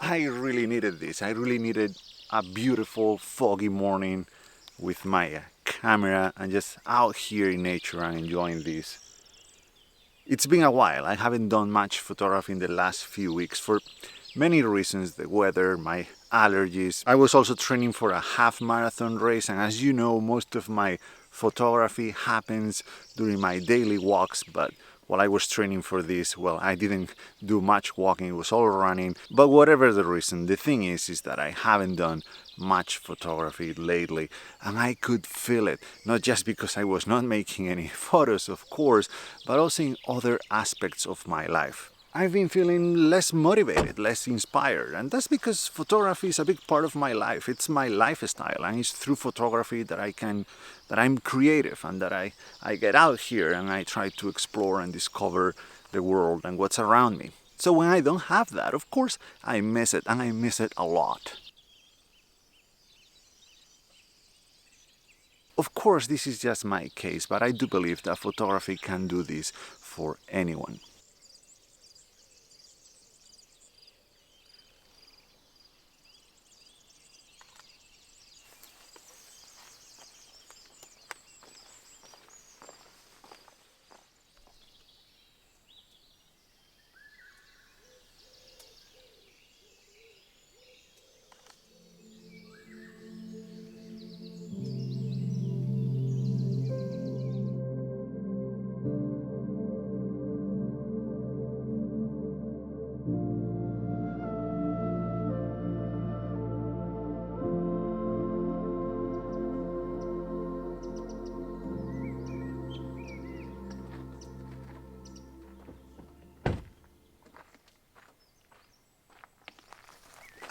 I really needed this. I really needed a beautiful foggy morning with my camera and just out here in nature and enjoying this. It's been a while. I haven't done much photography in the last few weeks for many reasons: the weather, my allergies. I was also training for a half marathon race, and as you know, most of my photography happens during my daily walks, but while I was training for this, well, I didn't do much walking, it was all running. But whatever the reason, the thing is that I haven't done much photography lately, and I could feel it, not just because I was not making any photos, of course, but also in other aspects of my life. I've been feeling less motivated, less inspired, and that's because photography is a big part of my life. It's my lifestyle, and it's through photography that I'm creative, and that I get out here and I try to explore and discover the world and what's around me. So when I don't have that, of course, I miss it, and I miss it a lot. Of course, this is just my case, but I do believe that photography can do this for anyone.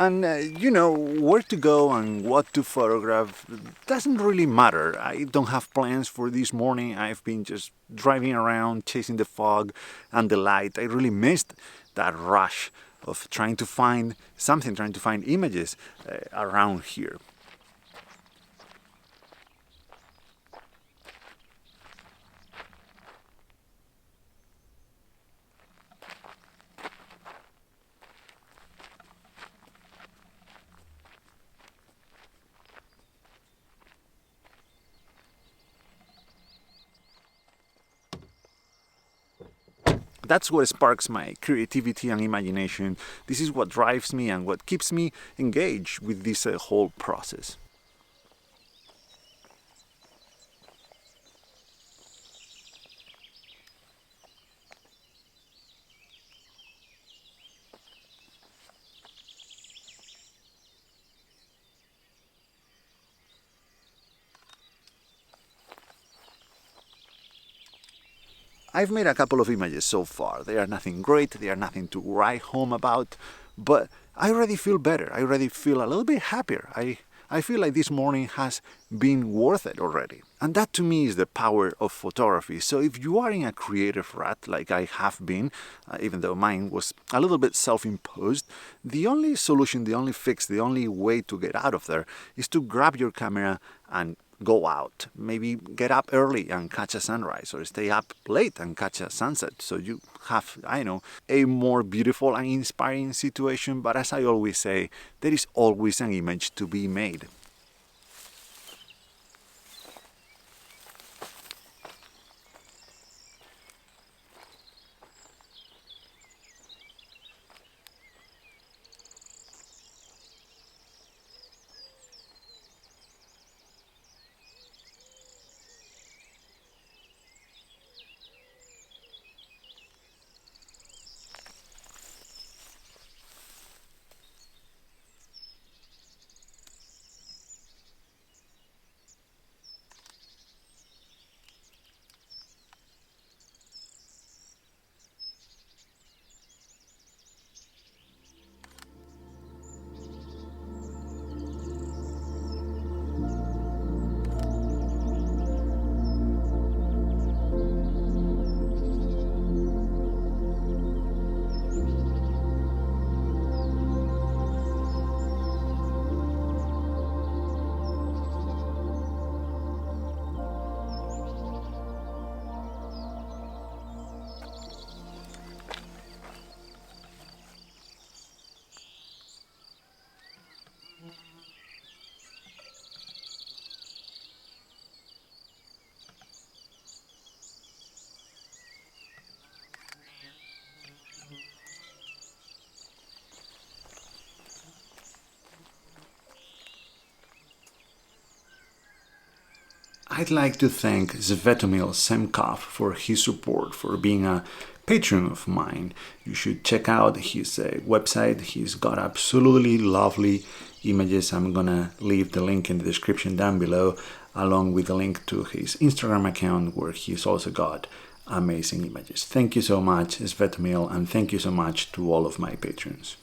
And where to go and what to photograph doesn't really matter. I don't have plans for this morning. I've been just driving around, chasing the fog and the light. I really missed that rush of trying to find something, trying to find images around here. That's what sparks my creativity and imagination. This is what drives me and what keeps me engaged with this whole process. I've made a couple of images so far. They are nothing great, they are nothing to write home about, but I already feel better. I already feel a little bit happier. I feel like this morning has been worth it already. And that to me is the power of photography. So if you are in a creative rut like I have been, even though mine was a little bit self-imposed, the only solution, the only fix, the only way to get out of there is to grab your camera and go out. Maybe get up early and catch a sunrise, or stay up late and catch a sunset. So you have, a more beautiful and inspiring situation. But as I always say, there is always an image to be made. I'd like to thank Svetomil Semkov for his support, for being a patron of mine. You should check out his website. He's got absolutely lovely images. I'm gonna leave the link in the description down below, along with a link to his Instagram account where he's also got amazing images. Thank you so much, Svetomil, and thank you so much to all of my patrons.